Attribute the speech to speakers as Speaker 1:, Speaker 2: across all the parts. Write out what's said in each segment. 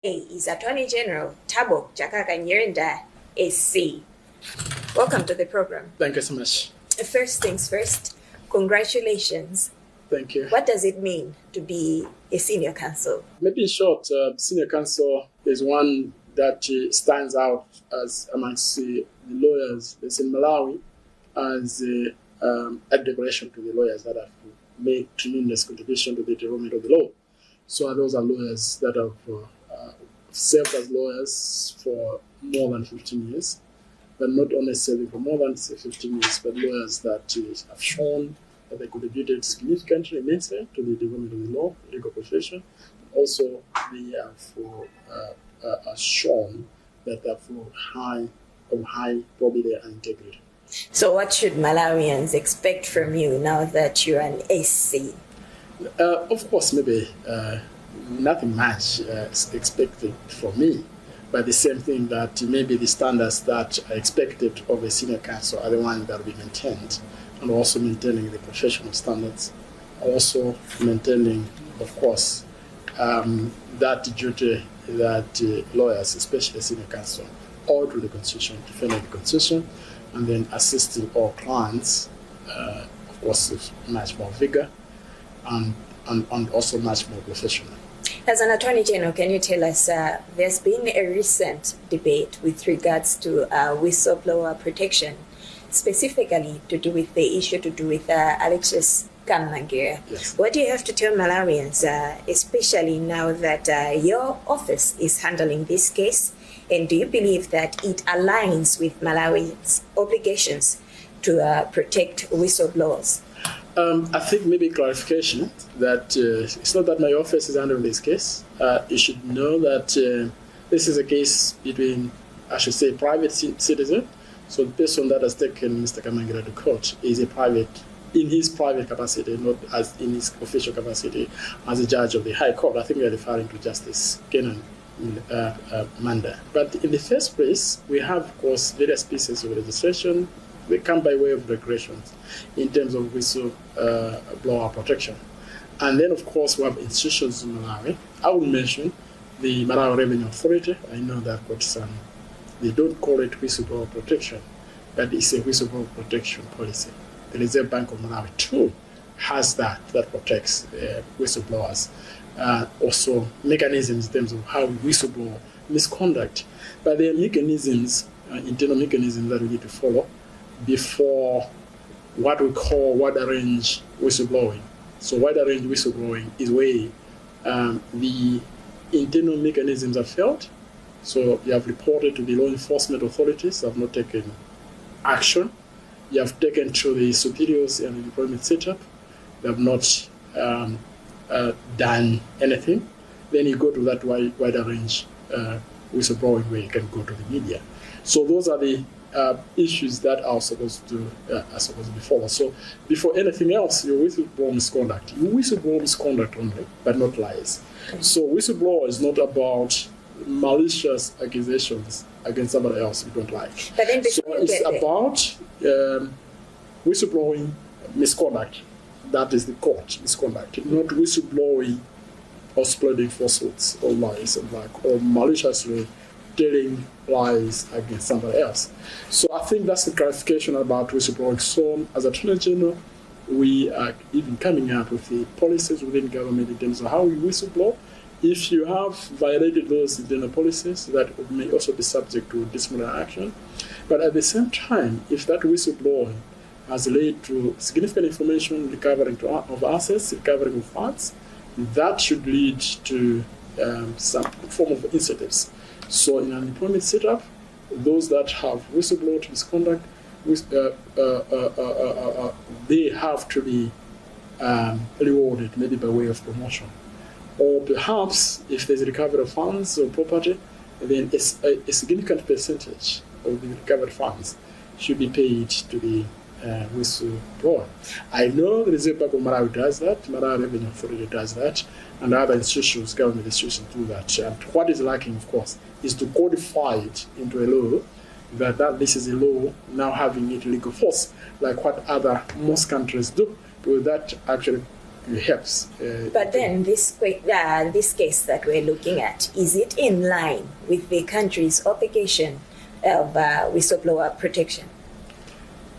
Speaker 1: Is Attorney General THABO NYIRENDA SC. Welcome to the program.
Speaker 2: Thank you so much.
Speaker 1: First things first, congratulations.
Speaker 2: Thank you.
Speaker 1: What does it mean to be a senior counsel?
Speaker 2: Maybe in short, senior counsel is one that stands out as amongst the lawyers that's in Malawi as a declaration to the lawyers that have made tremendous contribution to the development of the law. So those are lawyers that have served as lawyers for more than 15 years, but not only serving for more than 15 years, but lawyers that have shown that they contributed significantly, immensely to the development of the law, legal profession. Also, they have shown that they have high probity and integrity.
Speaker 1: So what should Malawians expect from you now that you're an SC?
Speaker 2: Of course, maybe nothing much is expected from me, but the same thing that maybe the standards that are expected of a senior counsel are the ones that will be maintained, and also maintaining the professional standards, also maintaining, of course, that duty that lawyers, especially senior counsel, owe to the Constitution, defending the Constitution, and then assisting all clients, of course, with much more vigor and also much more professional.
Speaker 1: As an Attorney General, can you tell us, there's been a recent debate with regards to whistleblower protection, specifically to do with the issue to do with Alexis Kammangira.
Speaker 2: Yes.
Speaker 1: What do you have to tell Malawians, especially now that your office is handling this case? And do you believe that it aligns with Malawi's obligations to protect whistleblowers?
Speaker 2: I think maybe clarification that it's not that my office is handling this case. You should know that this is a case between, I should say, private citizen. So the person that has taken Mr. Kammangira to court is in his private capacity, not as in his official capacity as a judge of the High Court. I think we are referring to Justice Kenan Manda. But in the first place, we have, of course, various pieces of legislation. They come by way of regulations in terms of whistleblower protection. And then, of course, we have institutions in Malawi. I will mention the Malawi Revenue Authority. I know that they don't call it whistleblower protection, but it's a whistleblower protection policy. The Reserve Bank of Malawi, too, has that protects whistleblowers. Also, mechanisms in terms of how whistleblower misconduct. But there are mechanisms, internal mechanisms that we need to follow before what we call wider range whistleblowing. So wider range whistleblowing is where the internal mechanisms are failed. So you have reported to the law enforcement authorities, have not taken action. You have taken to the superiors and the deployment setup, they have not done anything. Then you go to that wider range whistleblowing where you can go to the media. So those are the issues that are supposed to be followed. So before anything else, your whistleblower misconduct. You whistleblower misconduct only, but not lies. Okay. So whistleblower is not about malicious accusations against somebody else you don't like.
Speaker 1: But then
Speaker 2: so it's about whistleblowing misconduct. That is the court misconduct, not whistleblowing or spreading falsehoods or lies or maliciously telling lies against somebody else. So I think that's the clarification about whistleblowing. So as Attorney General, we are even coming up with the policies within government in terms of how we whistleblow. If you have violated those internal policies, that may also be subject to disciplinary action. But at the same time, if that whistleblowing has led to significant information, recovering of assets, recovering of funds, that should lead to some form of incentives. So in an employment setup, those that have whistleblower misconduct, they have to be rewarded, maybe by way of promotion. Or perhaps, if there's a recovery of funds or property, then a significant percentage of the recovered funds should be paid to the whistleblower. I know the Reserve Bank of Malawi does that, Malawi Revenue Authority does that, and other institutions, government institutions do that. And what is lacking, of course, is to codify it into a law that this is a law now having it legal force, like what most countries do, because that actually helps.
Speaker 1: But then this case that we're looking at, is it in line with the country's obligation of whistleblower protection?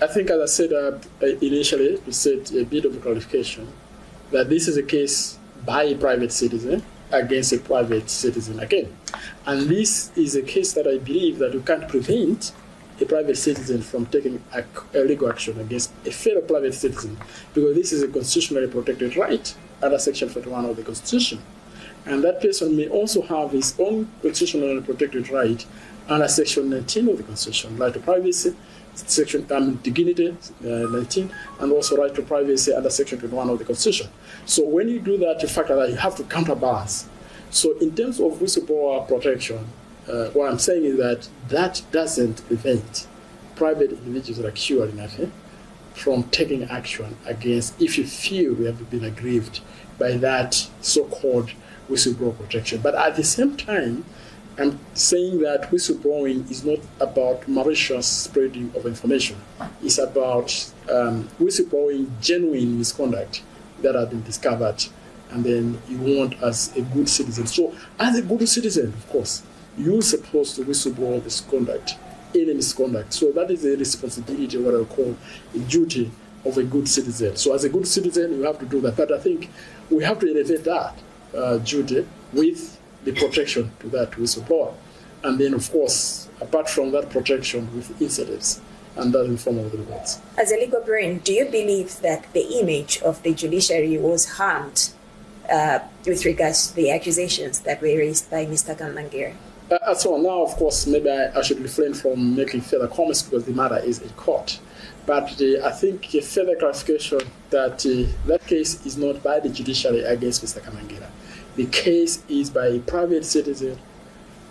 Speaker 2: I think, as I said initially, we said a bit of a clarification that this is a case by a private citizen against a private citizen again. And this is a case that I believe that you can't prevent a private citizen from taking a legal action against a fellow private citizen, because this is a constitutionally protected right under Section 41 of the Constitution. And that person may also have his own constitutionally protected right under Section 19 of the Constitution, right to privacy, Section dignity 19, and also right to privacy under Section 21 of the Constitution. So when you do that, you factor that you have to counterbalance. So in terms of whistleblower protection, what I'm saying is that that doesn't prevent private individuals like you, Alinafe, from taking action against, if you feel you have been aggrieved by that so-called whistleblower protection. But at the same time, I'm saying that whistleblowing is not about malicious spreading of information. It's about whistleblowing genuine misconduct that has been discovered, and then you want as a good citizen. So as a good citizen, of course, you're supposed to whistleblow misconduct, any misconduct. So that is a responsibility, what I call a duty of a good citizen. So as a good citizen, you have to do that. But I think we have to elevate that duty with the protection to that whistleblower. And then, of course, apart from that protection, with incentives and that in form of the rewards.
Speaker 1: As a legal brain, do you believe that the image of the judiciary was harmed with regards to the accusations that were raised by Mr. Kamangira?
Speaker 2: So now, of course, maybe I should refrain from making further comments because the matter is in court. But I think a further clarification that that case is not by the judiciary against Mr. Kamangira. The case is by a private citizen,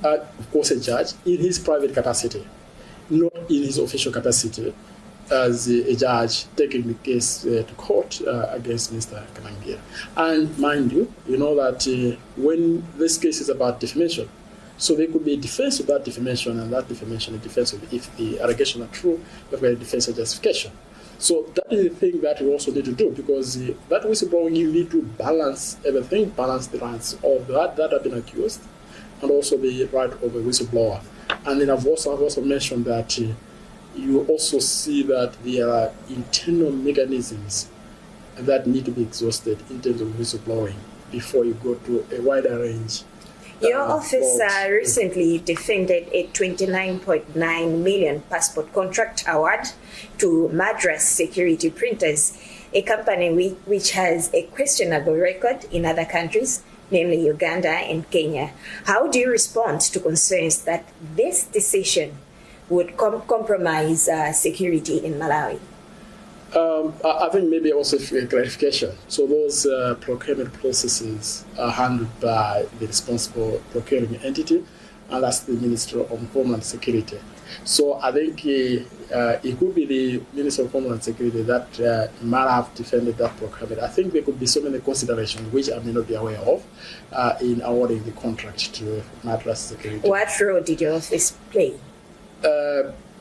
Speaker 2: of course a judge, in his private capacity, not in his official capacity as a judge taking the case to court against Mr. Kamangira. And mind you, you know that when this case is about defamation, so there could be a defense of that defamation, and that defamation, a defense of, if the allegations are true, there could be a defense of justification. So that is the thing that we also need to do, because that whistleblowing, you need to balance everything, balance the rights of that have been accused, and also the right of a whistleblower. And then I've also mentioned that you also see that there are internal mechanisms that need to be exhausted in terms of whistleblowing before you go to a wider range.
Speaker 1: Your office recently defended a 29.9 million passport contract award to Madras Security Printers, a company which has a questionable record in other countries, namely Uganda and Kenya. How do you respond to concerns that this decision would compromise security in Malawi?
Speaker 2: I think maybe also a clarification. So those procurement processes are handled by the responsible procuring entity, and that's the Ministry of Homeland Security. So I think it could be the Ministry of Homeland Security that might have defended that procurement. I think there could be so many considerations which I may not be aware of in awarding the contract to Madras Security.
Speaker 1: What role did your office play?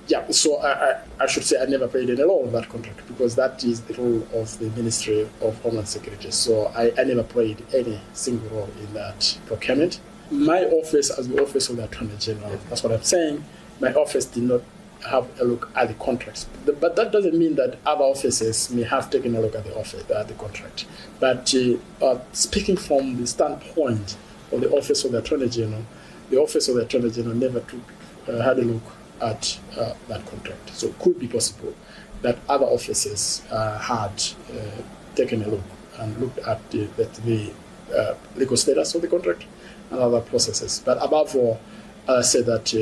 Speaker 2: Yeah, so I should say I never played any role in that contract, because that is the role of the Ministry of Homeland Security. So I never played any single role in that procurement. My office, as the Office of the Attorney General, that's what I'm saying, my office did not have a look at the contracts. But that doesn't mean that other offices may have taken a look at the contract. But speaking from the standpoint of the Office of the Attorney General, the Office of the Attorney General never had a look at that contract. So it could be possible that other offices had taken a look and looked at the legal status of the contract and other processes. But above all, I said that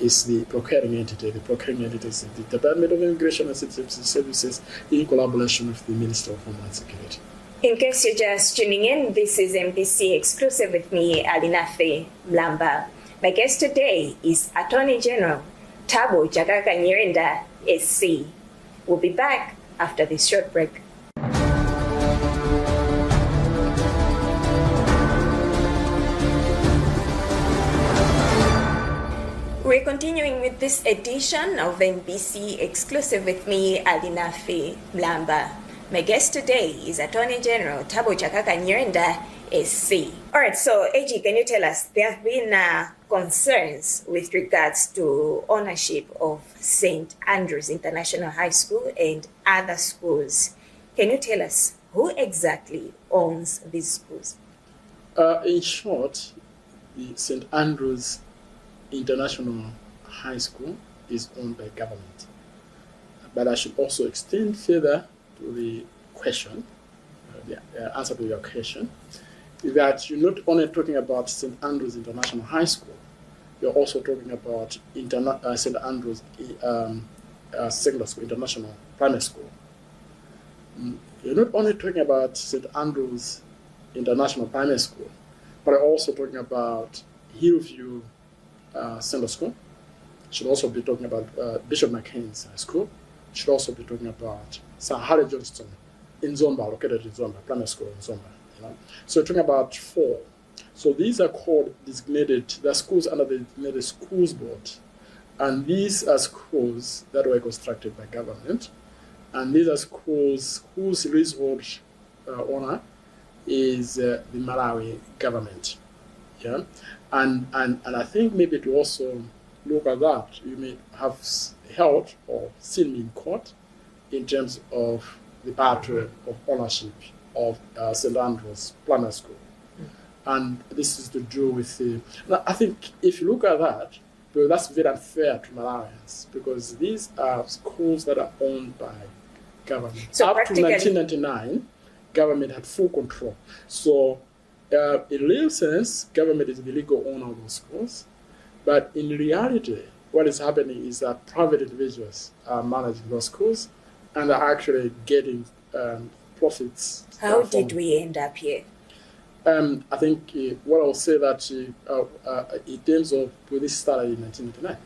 Speaker 2: is the procuring entity. The procuring entity is the Department of Immigration and Citizenship Services in collaboration with the Minister of Homeland Security.
Speaker 1: In case you're just tuning in, this is MPC Exclusive with me, Alinafe Mlamba. My guest today is Attorney General THABO NYIRENDA SC. We'll be back after this short break. We're continuing with this edition of NBC Exclusive with me, Alinafe Mlamba. My guest today is Attorney General THABO NYIRENDA SC. All right, so AG, can you tell us, there have been concerns with regards to ownership of St. Andrews International High School and other schools. Can you tell us who exactly owns these schools?
Speaker 2: In short, the St. Andrews International High School is owned by government. But I should also extend further to the question, the answer to your question, that you're not only talking about St. Andrews International High School, you're also talking about St. Andrews Secondary School, International Primary School. You're not only talking about St. Andrews International Primary School, but you're also talking about Hillview Secondary School. Should also be talking about Bishop McCain's High School. Should also be talking about Sir Harry Johnston in Zomba, located in Zomba, primary school in Zomba. So we're talking about 4. So these are called designated, the schools under the designated schools board. And these are schools that were constructed by government. And these are schools whose leasehold owner is the Malawi government. Yeah? And I think maybe to also look at that, you may have held or seen me in court in terms of the battle of ownership of St. Andrews Primary School. And this is to do with now I think if you look at that, well, that's very unfair to Malawians because these are schools that are owned by government.
Speaker 1: So
Speaker 2: up to 1999, government had full control. So in real sense, government is the legal owner of those schools. But in reality, what is happening is that private individuals are managing those schools and are actually getting profits.
Speaker 1: How did we end up here?
Speaker 2: I think what I will say that in terms of when this started in 1999,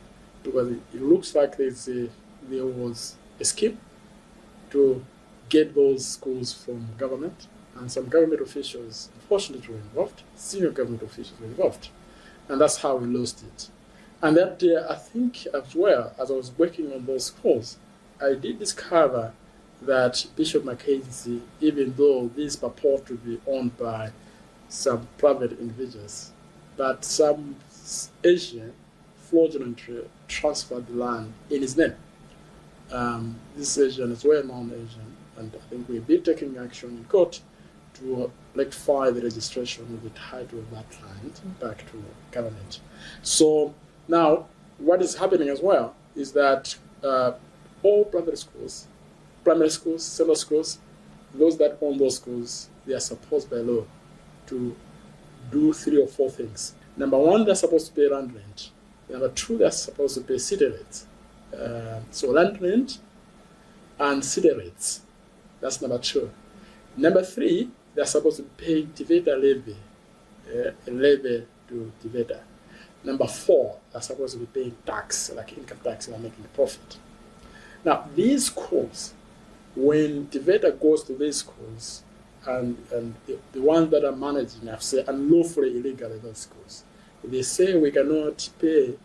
Speaker 2: because it looks like there was a scheme to get those schools from government, and some government officials, unfortunately, were involved, senior government officials were involved. And that's how we lost it. And that day, I think as well, as I was working on those schools, I did discover that Bishop Mackenzie, even though these purport to be owned by some private individuals, but some Asian fraudulently transferred the land in his name. This Asian is well-known Asian, and I think we'll be taking action in court to rectify the registration of the title of that land back to government. So now, what is happening as well is that all primary schools, secondary schools, those that own those schools, they are supposed by law to do 3 or 4 things. Number 1, they're supposed to pay land rent. Number 2, they're supposed to pay city rates. So land rent and city rates. That's number 2. Number 3, they're supposed to pay Tiveta levy, a levy to Tiveta. Number 4, they're supposed to be paying tax, like income tax, and making a profit. Now, these schools, when Tiveta goes to these schools, and the ones that are managing, I've said, unlawfully, illegally those schools, they say we cannot pay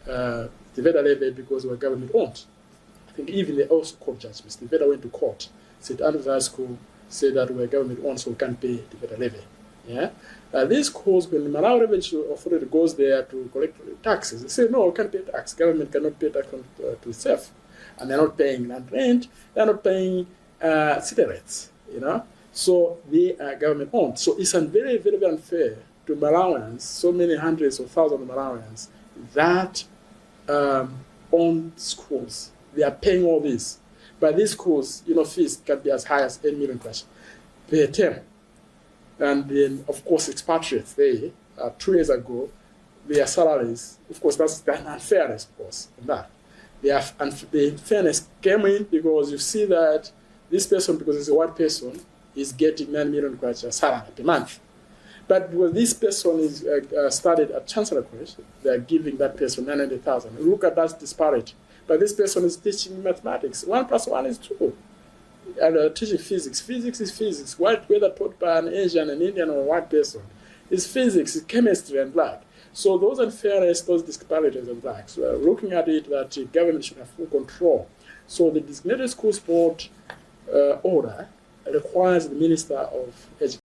Speaker 2: Tiveta levy because we're government owned. I think even the also court judgments, Tiveta went to court, St. Andrews High School said that we're government owned, so we can't pay Tiveta levy. Yeah? These schools, when the Malawi Revenue Authority goes there to collect taxes, they say, no, we can't pay tax. Government cannot pay tax to itself. And they're not paying land rent, they're not paying city rates, So they are government owned. So it's very, very, very unfair to Malawians, so many hundreds of thousands of Malawians that own schools. They are paying all this. But these schools, fees can be as high as 8 million per term. And then, of course, expatriates, 2 years ago, their salaries, of course, that's an unfairness, of course, in that. The unfairness came in because you see that this person, because he's a white person, is getting 9 million kwacha salary per month. But when this person is studied at Chancellor College, they are giving that person 900,000. Look at that disparity. But this person is teaching mathematics. 1 + 1 is 2. And teaching physics. Physics is physics. Whether taught by an Asian, an Indian, or a white person, is physics, is chemistry, and black. So those unfairness, those disparities and black. So looking at it, that government should have full control. So the designated schools board order requires the Minister of Education